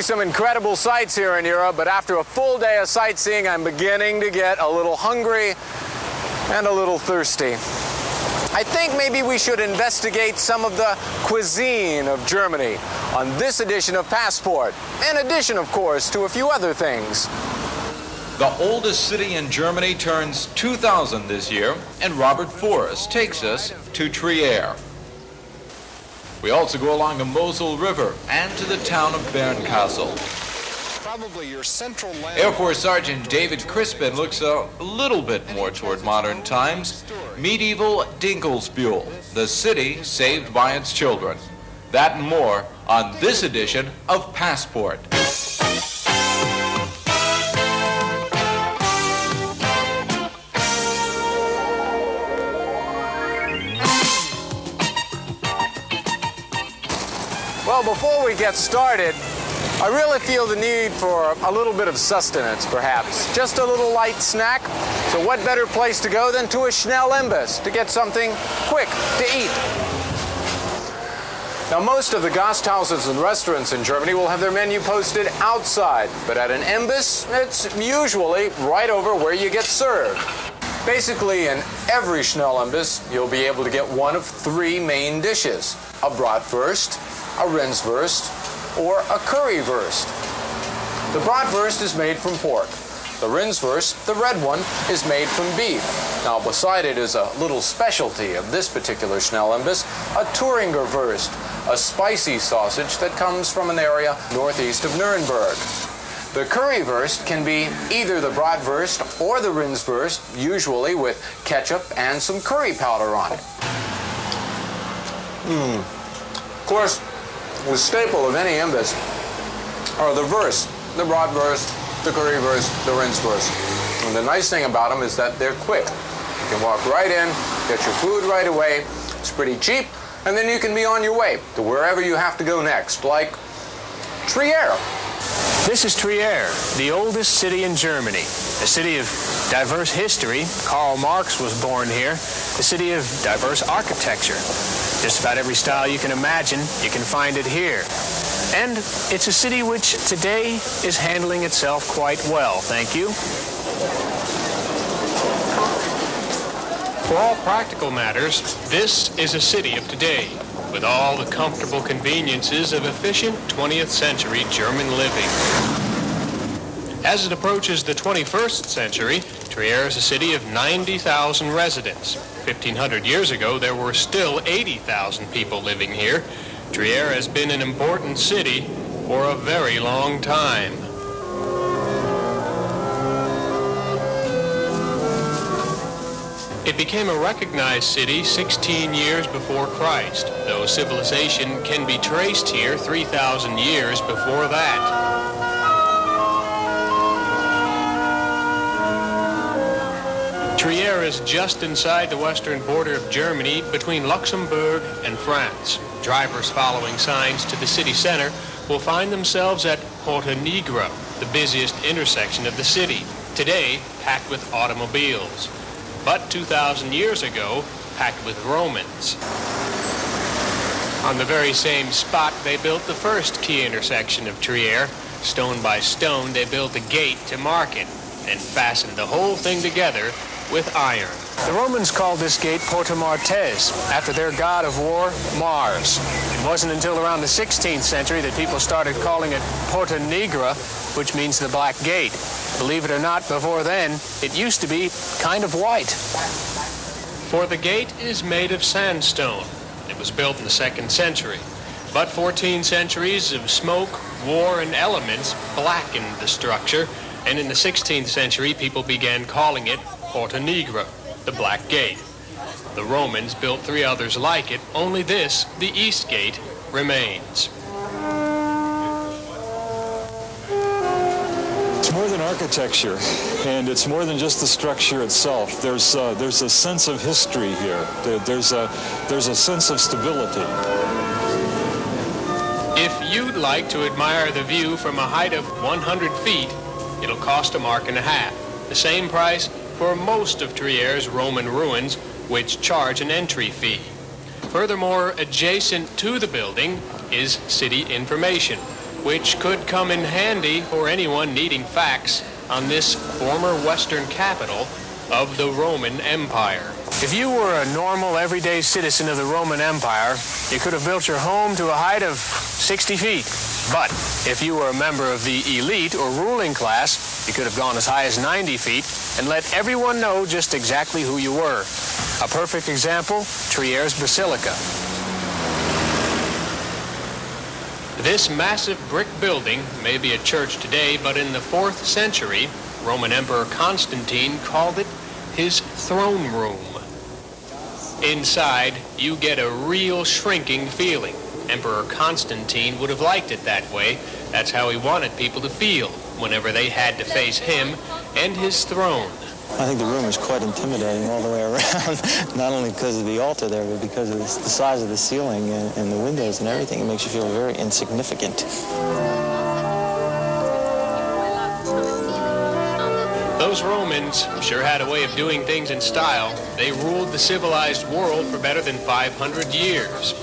some incredible sights here in Europe, but after a full day of sightseeing, I'm beginning to get a little hungry and a little thirsty. I think maybe we should investigate some of the cuisine of Germany on this edition of Passport, in addition, of course, to a few other things. The oldest city in Germany turns 2000 this year, and Robert Forrest takes us to Trier. We also go along the Mosel River and to the town of Bernkastel. Probably your central land. Air Force Sergeant David Crispin looks a little bit more toward modern times. Medieval Dinkelsbühl, the city saved by its children. That and more on this edition of Passport. Well, before we get started, I really feel the need for a little bit of sustenance, perhaps. Just a little light snack. So what better place to go than to a Schnell Imbiss to get something quick to eat? Now, most of the Gasthauses and restaurants in Germany will have their menu posted outside, but at an Imbiss, it's usually right over where you get served. Basically, in every Schnell Imbiss, you'll be able to get one of three main dishes: a Bratwurst, a Rindswurst, or a Currywurst. The Bratwurst is made from pork. The Rindswurst, the red one, is made from beef. Now, beside it is a little specialty of this particular Schnell Imbiss, a Thüringer Wurst, a spicy sausage that comes from an area northeast of Nuremberg. The Currywurst can be either the Bratwurst or the Rindswurst, usually with ketchup and some curry powder on it. Of course, the staple of any Imbiss are the Wurst, the Bratwurst, the Currywurst, the Rindswurst. And the nice thing about them is that they're quick. You can walk right in, get your food right away, it's pretty cheap, and then you can be on your way to wherever you have to go next, like Trier. This is Trier, the oldest city in Germany, a city of diverse history. Karl Marx was born here, a city of diverse architecture. Just about every style you can imagine, you can find it here. And it's a city which today is handling itself quite well, thank you. For all practical matters, this is a city of today, with all the comfortable conveniences of efficient 20th century German living. As it approaches the 21st century, Trier is a city of 90,000 residents. 1,500 years ago, there were still 80,000 people living here. Trier has been an important city for a very long time. It became a recognized city 16 years before Christ, though civilization can be traced here 3,000 years before that. Trier is just inside the western border of Germany between Luxembourg and France. Drivers following signs to the city center will find themselves at Porta Nigra, the busiest intersection of the city, today packed with automobiles, but 2,000 years ago packed with Romans. On the very same spot, they built the first key intersection of Trier. Stone by stone, they built a gate to mark it and fastened the whole thing together with iron. The Romans called this gate Porta Martes, after their god of war, Mars. It wasn't until around the 16th century that people started calling it Porta Nigra, which means the Black Gate. Believe it or not, before then, it used to be kind of white. For the gate is made of sandstone. It was built in the 2nd century. But 14 centuries of smoke, war, and elements blackened the structure, and in the 16th century, people began calling it Porta Nigra, the Black Gate. The Romans built 3 others like it, only this, the East Gate, remains. It's more than architecture, and it's more than just the structure itself. There's a sense of history here. There's a sense of stability. If you'd like to admire the view from a height of 100 feet, it'll cost $1.50. The same price for most of Trier's Roman ruins, which charge an entry fee. Furthermore, adjacent to the building is city information. which could come in handy for anyone needing facts on this former western capital of the Roman Empire. If you were a normal, everyday citizen of the Roman Empire, you could have built your home to a height of 60 feet. But if you were a member of the elite or ruling class, you could have gone as high as 90 feet and let everyone know just exactly who you were. A perfect example, Trier's Basilica. This massive brick building may be a church today, but in the 4th century, Roman Emperor Constantine called it his throne room. Inside, you get a real shrinking feeling. Emperor Constantine would have liked it that way. That's how he wanted people to feel whenever they had to face him and his throne. I think the room is quite intimidating all the way around, not only because of the altar there, but because of the size of the ceiling and the windows and everything. It makes you feel very insignificant. Those Romans sure had a way of doing things in style. They ruled the civilized world for better than 500 years.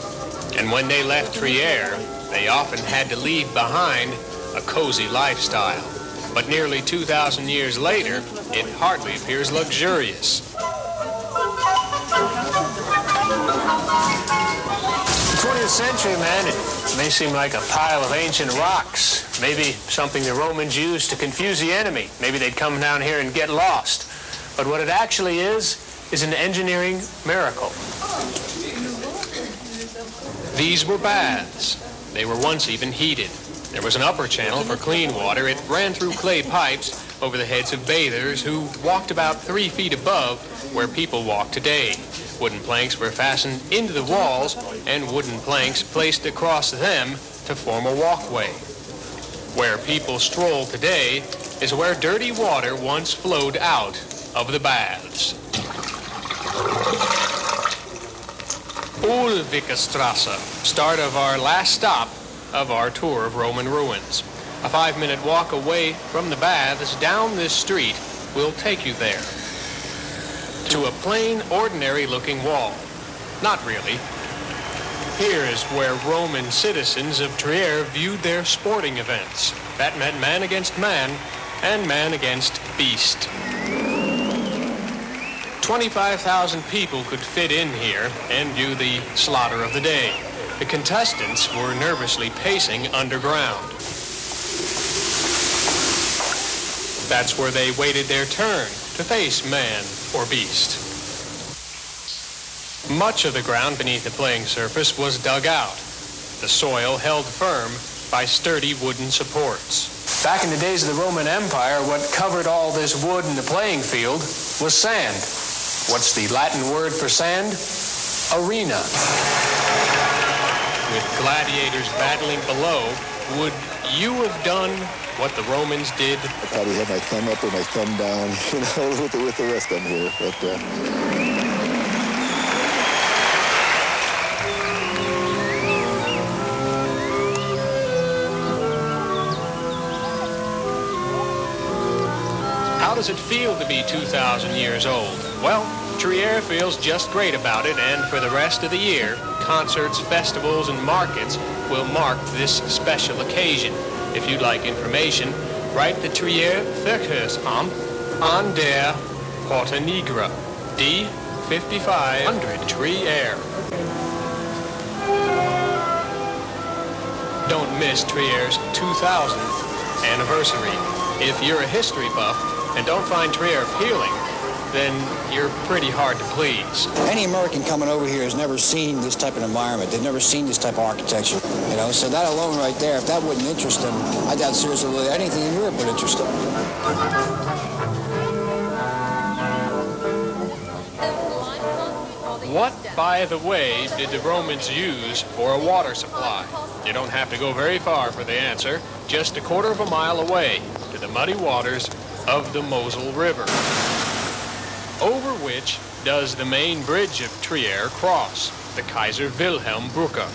And when they left Trier, they often had to leave behind a cozy lifestyle. But nearly 2,000 years later, it hardly appears luxurious. The 20th century, man, it may seem like a pile of ancient rocks. Maybe something the Romans used to confuse the enemy. Maybe they'd come down here and get lost. But what it actually is an engineering miracle. These were baths. They were once even heated. There was an upper channel for clean water. It ran through clay pipes over the heads of bathers who walked about 3 feet above where people walk today. Wooden planks were fastened into the walls and wooden planks placed across them to form a walkway. Where people stroll today is where dirty water once flowed out of the baths. Ulrikestrasse, start of our last stop of our tour of Roman ruins. A 5-minute walk away from the baths down this street will take you there. To a plain, ordinary-looking wall. Not really. Here is where Roman citizens of Trier viewed their sporting events. That meant man against man and man against beast. 25,000 people could fit in here and view the slaughter of the day. The contestants were nervously pacing underground. That's where they waited their turn to face man or beast. Much of the ground beneath the playing surface was dug out. The soil held firm by sturdy wooden supports. Back in the days of the Roman Empire, what covered all this wood in the playing field was sand. What's the Latin word for sand? Arena. With gladiators battling below, would you have done what the Romans did? I probably had my thumb up or my thumb down, with the rest of them here. How does it feel to be 2,000 years old? Well, Trier feels just great about it, and for the rest of the year, concerts, festivals, and markets will mark this special occasion. If you'd like information, write the Trier Verkehrsamt an der Porta Nigra, D 5500 Trier. Don't miss Trier's 2000th anniversary. If you're a history buff and don't find Trier appealing, then you're pretty hard to please. Any American coming over here has never seen this type of environment. They've never seen this type of architecture. So that alone right there, if that wouldn't interest them, I doubt seriously really anything in Europe would interest them. What, by the way, did the Romans use for a water supply? You don't have to go very far for the answer. Just a quarter of a mile away to the muddy waters of the Mosel River, over which does the main bridge of Trier cross, the Kaiser Wilhelm Brücke.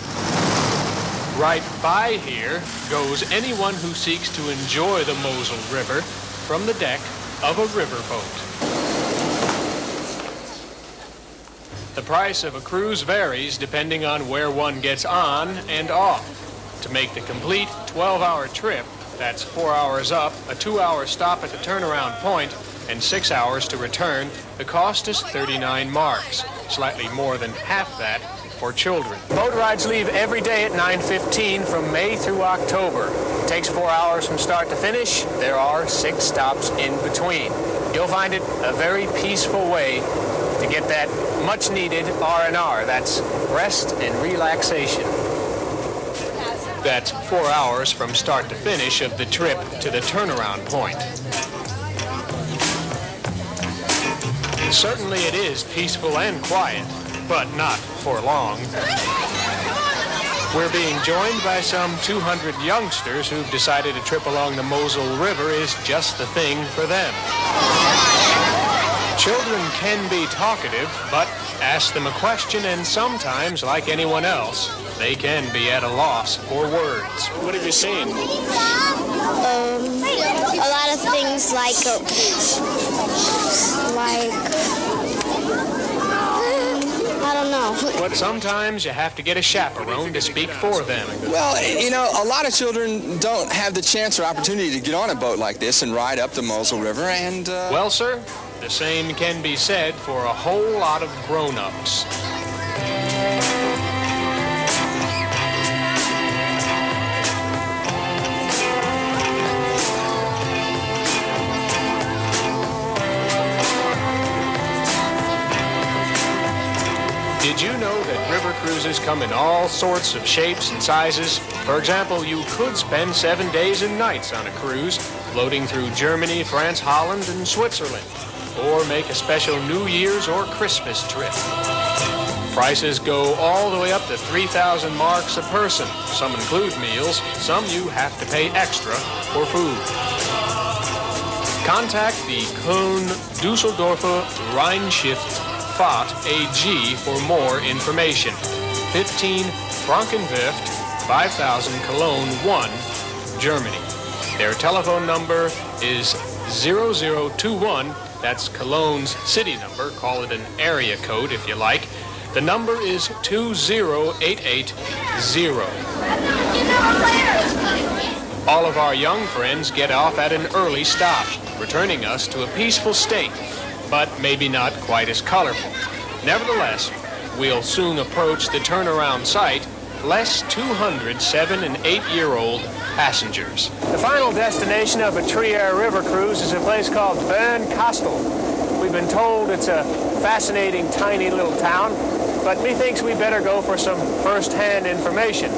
Right by here goes anyone who seeks to enjoy the Mosel River from the deck of a riverboat. The price of a cruise varies depending on where one gets on and off. to make the complete 12-hour trip, that's 4 hours up, a 2-hour stop at the turnaround point, and 6 hours to return, the cost is 39 marks, slightly more than half that for children. Boat rides leave every day at 9:15 from May through October. It takes 4 hours from start to finish. There are 6 stops in between. You'll find it a very peaceful way to get that much-needed R&R. That's rest and relaxation. That's 4 hours from start to finish of the trip to the turnaround point. Certainly it is peaceful and quiet, but not for long. We're being joined by some 200 youngsters who've decided a trip along the Mosel River is just the thing for them. Children can be talkative, but ask them a question and sometimes, like anyone else, they can be at a loss for words. What have you seen? A lot of things like I don't know. But sometimes you have to get a chaperone to speak for them. Well, you know, a lot of children don't have the chance or opportunity to get on a boat like this and ride up the Mosel River and... Well, sir, the same can be said for a whole lot of grown-ups. Did you know that river cruises come in all sorts of shapes and sizes? For example, you could spend 7 days and nights on a cruise, floating through Germany, France, Holland, and Switzerland, or make a special New Year's or Christmas trip. Prices go all the way up to 3,000 marks a person. Some include meals, some you have to pay extra for food. Contact the Köln-Düsseldorfer Rheinschiff Fahrt AG for more information. 15 Frankenwerft, 5000 Cologne 1, Germany. Their telephone number is 0021. That's Cologne's city number. Call it an area code if you like. The number is 20880. All of our young friends get off at an early stop, returning us to a peaceful state, but maybe not quite as colorful. Nevertheless, we'll soon approach the turnaround site, less 200 7- and 8-year-old passengers. The final destination of a Trier River cruise is a place called Bernkastel. We've been told it's a fascinating, tiny little town, but methinks we better go for some first-hand information.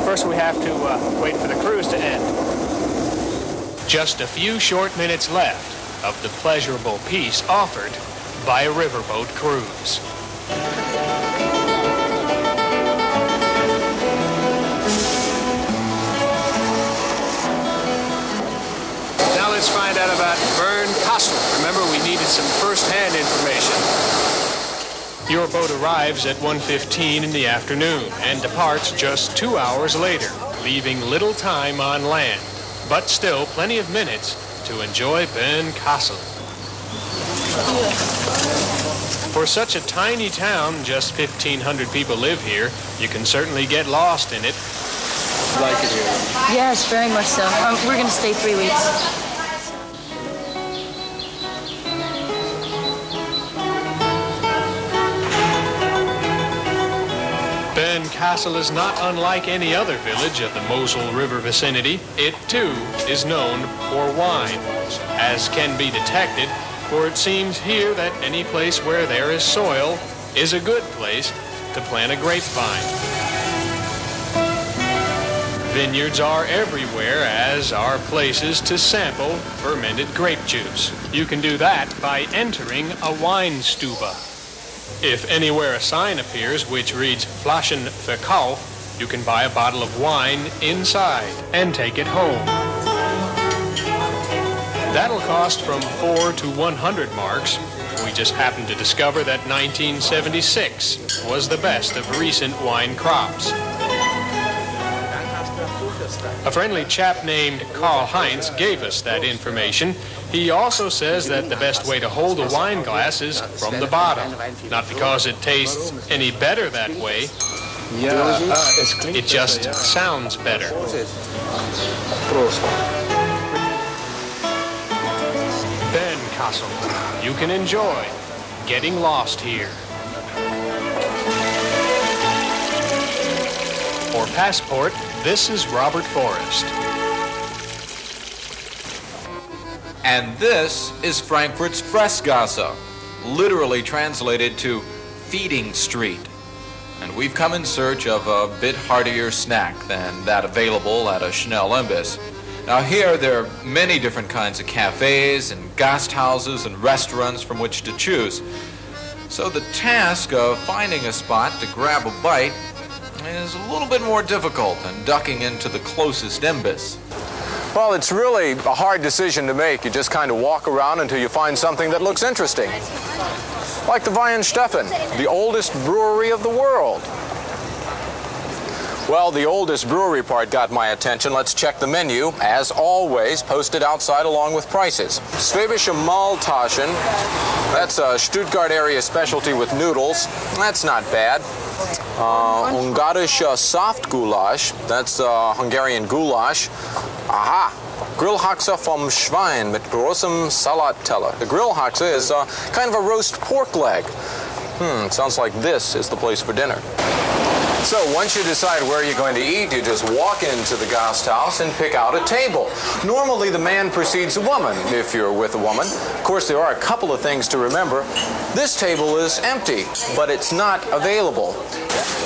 First, we have to wait for the cruise to end. Just a few short minutes left of the pleasurable peace offered by a riverboat cruise. Now let's find out about Bernkastel. Remember, we needed some first-hand information. Your boat arrives at 1:15 in the afternoon and departs just 2 hours later, leaving little time on land, but still plenty of minutes to enjoy Bernkastel. For such a tiny town, just 1,500 people live here, you can certainly get lost in it. Like it here? Yes, very much so. We're going to stay 3 weeks. Bernkastel is not unlike any other village of the Mosel River vicinity. It, too, is known for wine, as can be detected, for it seems here that any place where there is soil is a good place to plant a grapevine. Vineyards are everywhere, as are places to sample fermented grape juice. You can do that by entering a wine stuba. If anywhere a sign appears which reads Flaschenverkauf, you can buy a bottle of wine inside and take it home. That'll cost from 4 to 100 marks. We just happened to discover that 1976 was the best of recent wine crops. A friendly chap named Karl Heinz gave us that information. He also says that the best way to hold a wine glass is from the bottom. Not because it tastes any better that way, It just sounds better. Bernkastel. You can enjoy getting lost here. For Passport, this is Robert Forrest. And this is Frankfurt's Fressgasse, literally translated to feeding street. And we've come in search of a bit heartier snack than that available at a Schnell Imbiss. Now here there are many different kinds of cafes and gasthouses and restaurants from which to choose. So the task of finding a spot to grab a bite is a little bit more difficult than ducking into the closest Imbiss. Well, it's really a hard decision to make. You just kind of walk around until you find something that looks interesting. Like the Weihenstephan, the oldest brewery of the world. Well, the oldest brewery part got my attention. Let's check the menu, as always, posted outside along with prices. Schwäbische Maultaschen, that's a Stuttgart area specialty with noodles. That's not bad. Ungarische Saftgulasch, that's Hungarian goulash. Aha! Grillhaxe vom Schwein mit großem Salatteller. The Grillhaxe is kind of a roast pork leg. Sounds like this is the place for dinner. So once you decide where you're going to eat, you just walk into the Gasthaus and pick out a table. Normally the man precedes the woman, if you're with a woman. Of course, there are a couple of things to remember. This table is empty, but it's not available.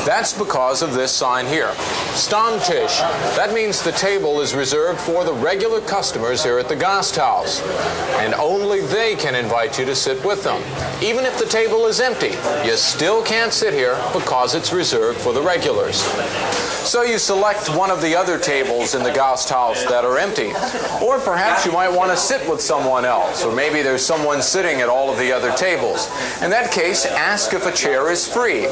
That's because of this sign here. Stammtisch. That means the table is reserved for the regular customers here at the Gasthaus. And only they can invite you to sit with them. Even if the table is empty, you still can't sit here because it's reserved for the regulars. So you select one of the other tables in the Gasthaus that are empty. Or perhaps you might want to sit with someone else, or maybe there's someone sitting at all of the other tables. In that case, ask if a chair is free,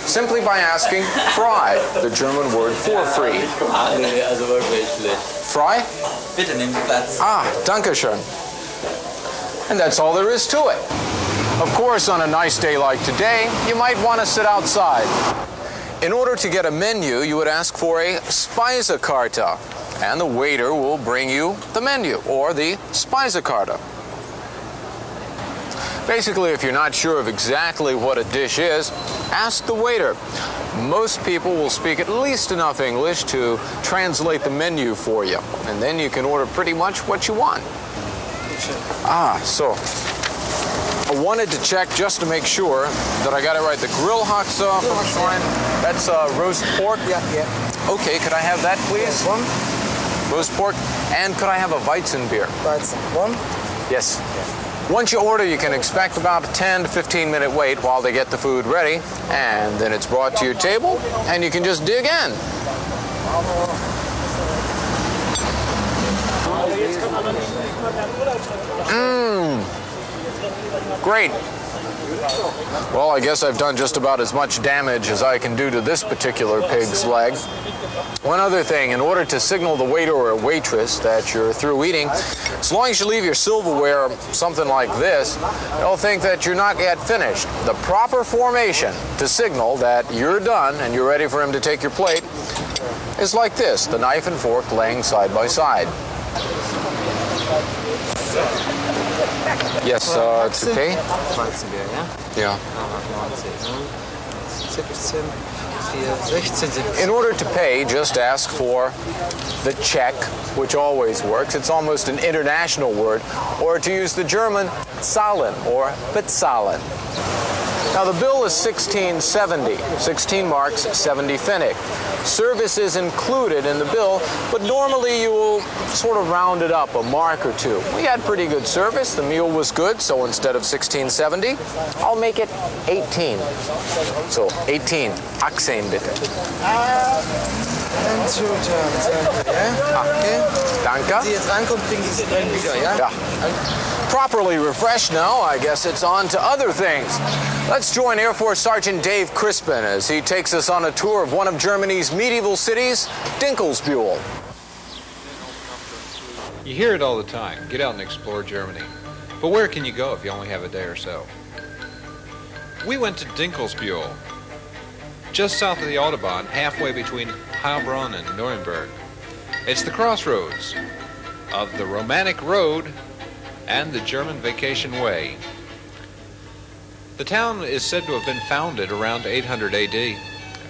simply by asking frei, the German word for free. Frei? Bitte nehmen Sie Platz. Danke schön. And that's all there is to it. Of course, on a nice day like today, you might want to sit outside. In order to get a menu, you would ask for a Speisekarte, and the waiter will bring you the menu, or the Speisekarte. Basically, if you're not sure of exactly what a dish is, ask the waiter. Most people will speak at least enough English to translate the menu for you, and then you can order pretty much what you want. So I wanted to check just to make sure that I got it right. The Grillhaxe, that's roast pork? Yeah. Okay, could I have that, please? One. Roast pork. And could I have a Weizenbier? Weizen. One? Yes. Once you order, you can expect about a 10 to 15 minute wait while they get the food ready, and then it's brought to your table, and you can just dig in. Great. Well, I guess I've done just about as much damage as I can do to this particular pig's leg. One other thing, in order to signal the waiter or waitress that you're through eating, as long as you leave your silverware something like this, they'll think that you're not yet finished. The proper formation to signal that you're done and you're ready for him to take your plate is like this, the knife and fork laying side by side. Yes, to pay? Weizenbier, yeah? Yeah. In order to pay, just ask for the check, which always works. It's almost an international word. Or to use the German, zahlen or bezahlen. Now the bill is 1670, 16 marks, 70 Pfennig. Service is included in the bill, but normally you will sort of round it up a mark or two. We had pretty good service, the meal was good, so instead of 1670, I'll make it 18. So 18, 18 bitte. And 2 turns, yeah? Okay. Danke. Sie jetzt rankommt, kriegen Sie es dann wieder, ja? Yeah. Properly refreshed now, I guess it's on to other things. Let's join Air Force Sergeant Dave Crispin as he takes us on a tour of one of Germany's medieval cities, Dinkelsbühl. You hear it all the time, get out and explore Germany. But where can you go if you only have a day or so? We went to Dinkelsbühl. just south of the Autobahn, halfway between Heilbronn and Nuremberg. It's the crossroads of the Romantic Road and the German Vacation Way. The town is said to have been founded around 800 AD,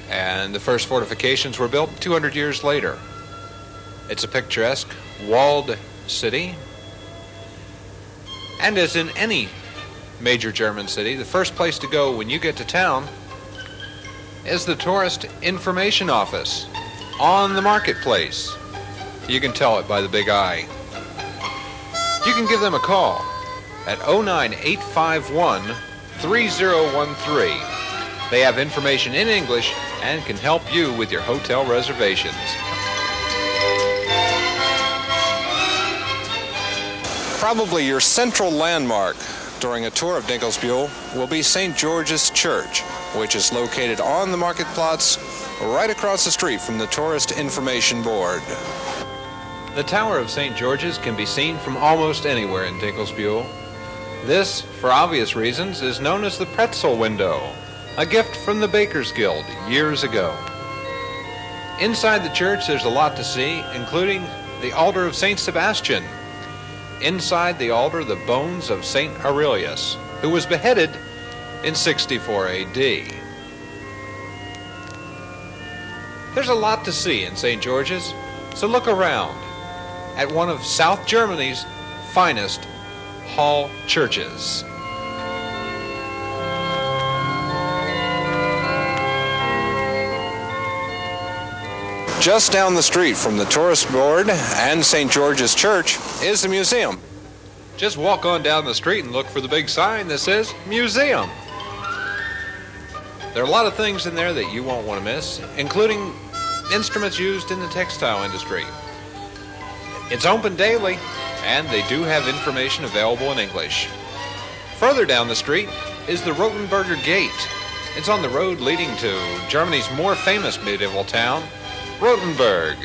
and the first fortifications were built 200 years later. It's a picturesque, walled city, and as in any major German city, the first place to go when you get to town is the Tourist Information Office on the marketplace. You can tell it by the big I. You can give them a call at 09851 3013. They have information in English and can help you with your hotel reservations. Probably your central landmark during a tour of Dinkelsbühl will be St. George's Church, which is located on the Marktplatz right across the street from the Tourist Information Board. The Tower of St. George's can be seen from almost anywhere in Dinkelsbühl. This, for obvious reasons, is known as the pretzel window, a gift from the Bakers Guild years ago. Inside the church there's a lot to see, including the altar of St. Sebastian. Inside the altar, the bones of St. Aurelius, who was beheaded in 64 AD. There's a lot to see in St. George's, so look around at one of South Germany's finest hall churches. Just down the street from the tourist board and St. George's Church is the museum. Just walk on down the street and look for the big sign that says Museum. There are a lot of things in there that you won't want to miss, including instruments used in the textile industry. It's open daily, and they do have information available in English. Further down the street is the Rothenburger Gate. It's on the road leading to Germany's more famous medieval town, Rothenburg.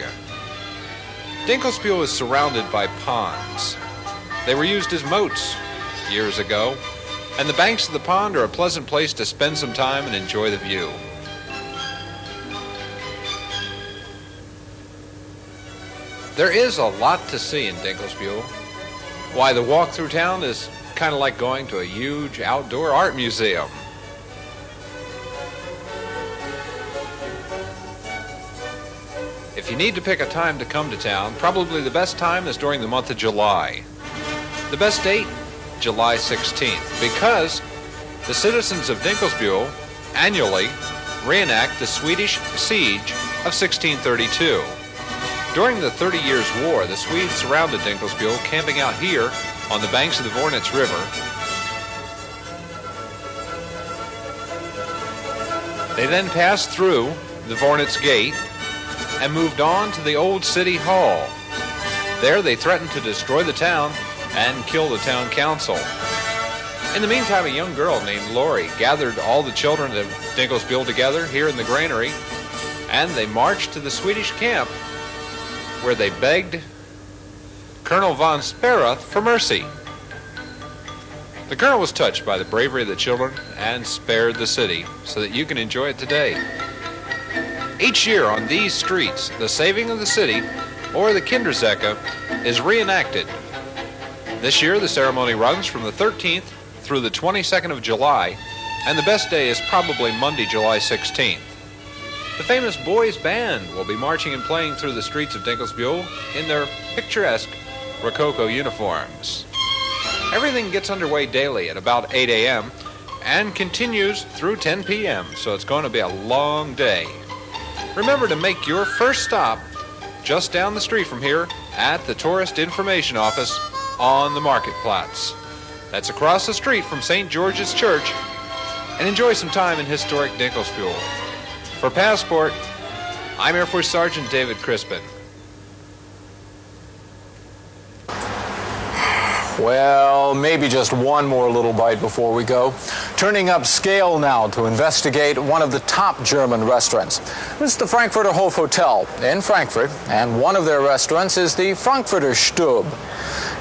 Dinkelsbühl is surrounded by ponds. They were used as moats years ago, and the banks of the pond are a pleasant place to spend some time and enjoy the view. There is a lot to see in Dinkelsbühl. Why, the walk through town is kind of like going to a huge outdoor art museum. If you need to pick a time to come to town, probably the best time is during the month of July. The best date, July 16th, because the citizens of Dinkelsbühl annually reenact the Swedish siege of 1632. During the 30 Years' War, the Swedes surrounded Dinkelsbühl, camping out here on the banks of the Vornitz River. They then passed through the Vornitz Gate and moved on to the old city hall. There they threatened to destroy the town and kill the town council. In the meantime, a young girl named Lori gathered all the children of Dinkelsbühl together here in the granary, and they marched to the Swedish camp, where they begged Colonel von Sperath for mercy. The colonel was touched by the bravery of the children and spared the city so that you can enjoy it today. Each year on these streets, the saving of the city, or the Kindersäcke, is reenacted. This year the ceremony runs from the 13th through the 22nd of July, and the best day is probably Monday, July 16th. The famous boys band will be marching and playing through the streets of Dinkelsbühl in their picturesque Rococo uniforms. Everything gets underway daily at about 8 a.m. and continues through 10 p.m., so it's going to be a long day. Remember to make your first stop just down the street from here at the Tourist Information Office on the Marktplatz. That's across the street from St. George's Church, and enjoy some time in historic Dinkelsbühl. For Passport, I'm Air Force Sergeant David Crispin. Well, maybe just one more little bite before we go. Turning Upscale now to investigate one of the top German restaurants. This is the Frankfurter Hof Hotel in Frankfurt, and one of their restaurants is the Frankfurter Stube.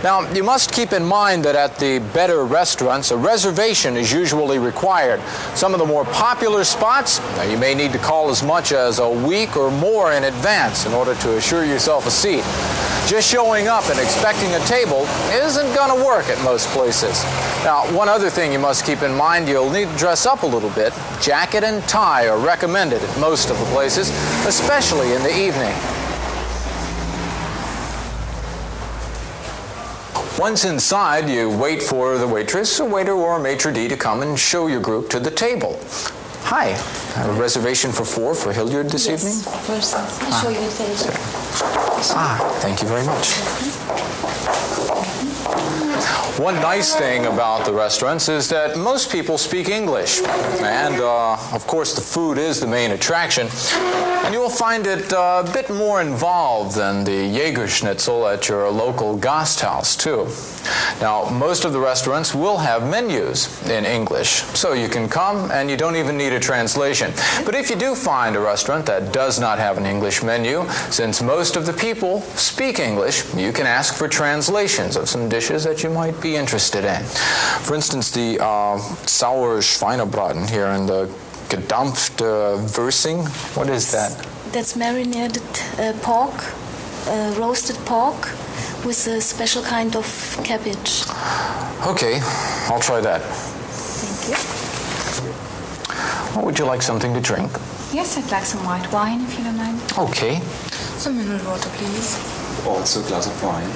Now, you must keep in mind that at the better restaurants, a reservation is usually required. Some of the more popular spots, you may need to call as much as a week or more in advance in order to assure yourself a seat. Just showing up and expecting a table isn't going to work at most places. Now, one other thing you must keep in mind, you'll need to dress up a little bit. Jacket and tie are recommended at most of the places, especially in the evening. Once inside, you wait for the waitress, a waiter, or a maitre d' to come and show your group to the table. Hi, I have a reservation for 4 for Hilliard this evening. First, I'll show you the table. Thank you very much. One nice thing about the restaurants is that most people speak English. And, of course, the food is the main attraction. And you will find it a bit more involved than the Jägerschnitzel at your local Gasthaus, too. Now, most of the restaurants will have menus in English, so you can come and you don't even need a translation. But if you do find a restaurant that does not have an English menu, since most of the people speak English, you can ask for translations of some dishes that you might be interested in. For instance, the sour Schweinebraten here and the gedampfte Würsing. What is that? That's marinated pork, roasted pork, with a special kind of cabbage. Okay, I'll try that. Thank you. Or would you like something to drink? Yes, I'd like some white wine, if you don't mind. Okay. Some mineral water, please. Also a glass of wine.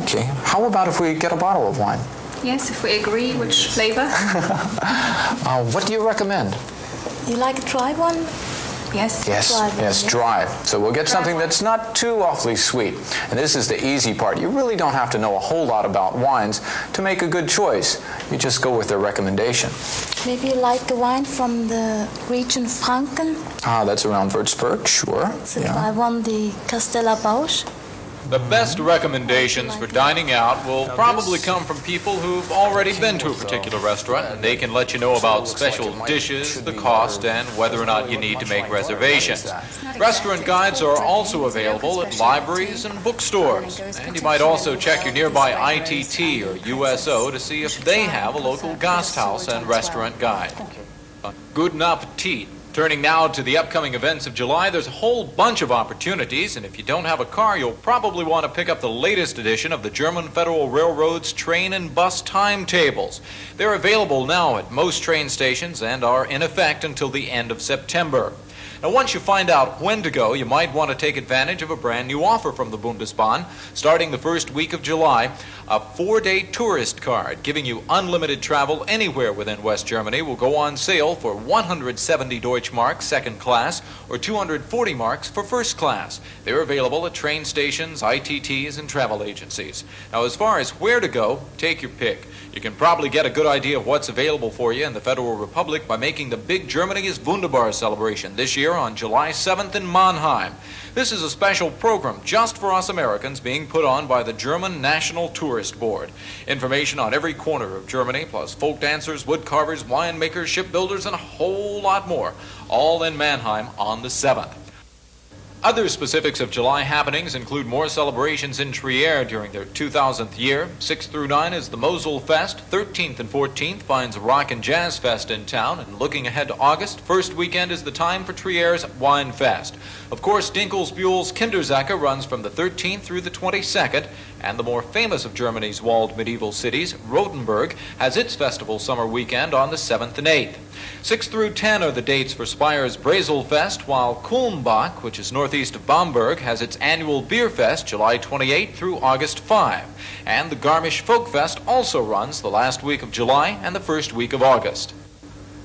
Okay. How about if we get a bottle of wine? Yes, if we agree which flavor. What do you recommend? You like a dry one? Yes. Yes, dry. So we'll get something that's not too awfully sweet. And this is the easy part. You really don't have to know a whole lot about wines to make a good choice. You just go with their recommendation. Maybe you like the wine from the region Franken? That's around Würzburg, sure. It's a dry one, the Castella Bausch. The best recommendations for dining out will probably come from people who've already been to a particular restaurant, and they can let you know about special dishes, the cost, and whether or not you need to make reservations. Restaurant guides are also available at libraries and bookstores, and you might also check your nearby ITT or USO to see if they have a local Gasthaus and restaurant guide. Guten Appetit. Turning now to the upcoming events of July, there's a whole bunch of opportunities, and if you don't have a car, you'll probably want to pick up the latest edition of the German Federal Railroad's train and bus timetables. They're available now at most train stations and are in effect until the end of September. Now, once you find out when to go, you might want to take advantage of a brand new offer from the Bundesbahn. Starting the first week of July, a 4-day tourist card giving you unlimited travel anywhere within West Germany will go on sale for 170 Deutschmark second class or 240 marks for first class. They're available at train stations, ITTs, and travel agencies. Now, as far as where to go, take your pick. You can probably get a good idea of what's available for you in the Federal Republic by making the big Germany is Wunderbar celebration this year on July 7th in Mannheim. This is a special program just for us Americans being put on by the German National Tourist Board. Information on every corner of Germany, plus folk dancers, wood carvers, winemakers, shipbuilders, and a whole lot more, all in Mannheim on the 7th. Other specifics of July happenings include more celebrations in Trier during their 2000th year. 6th through 9 is the Mosel Fest. 13th and 14th finds a Rock and Jazz Fest in town. And looking ahead to August, first weekend is the time for Trier's Wine Fest. Of course, Dinkelsbühl's Kindersacke runs from the 13th through the 22nd. And the more famous of Germany's walled medieval cities, Rothenburg, has its festival summer weekend on the 7th and 8th. 6 through 10 are the dates for Speye's Breselfest, while Kulmbach, which is northeast of Bamberg, has its annual Beer Fest July 28 through August 5. And the Garmisch Folkfest also runs the last week of July and the first week of August.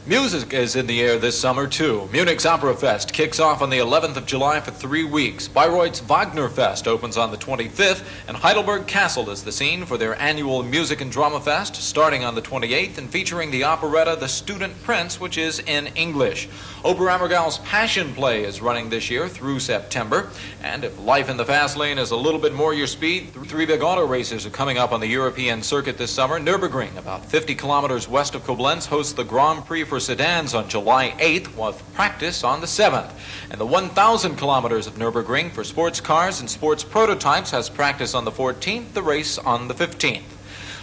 Music is in the air this summer, too. Munich's Opera Fest kicks off on the 11th of July for 3 weeks. Bayreuth's Wagner Fest opens on the 25th, and Heidelberg Castle is the scene for their annual Music and Drama Fest, starting on the 28th and featuring the operetta The Student Prince, which is in English. Oberammergau's Passion Play is running this year through September, and if life in the fast lane is a little bit more your speed, 3 big auto races are coming up on the European circuit this summer. Nürburgring, about 50 kilometers west of Koblenz, hosts the Grand Prix for for sedans on July 8th, with practice on the 7th. And the 1,000 kilometers of Nürburgring for sports cars and sports prototypes has practice on the 14th, the race on the 15th.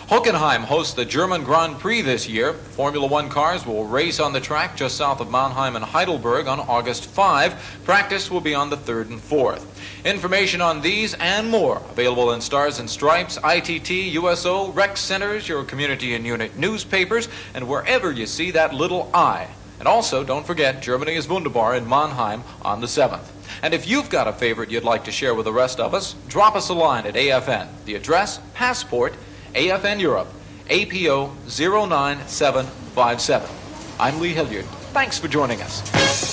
Hockenheim hosts the German Grand Prix this year. Formula One cars will race on the track just south of Mannheim and Heidelberg on August 5. Practice will be on the 3rd and 4th. Information on these and more available in Stars and Stripes, ITT, USO, rec centers, your community and unit newspapers, and wherever you see that little I. And also, don't forget, Germany is Wunderbar in Mannheim on the 7th. And if you've got a favorite you'd like to share with the rest of us, drop us a line at AFN. The address, Passport, AFN Europe, APO 09757. I'm Lee Hilliard. Thanks for joining us.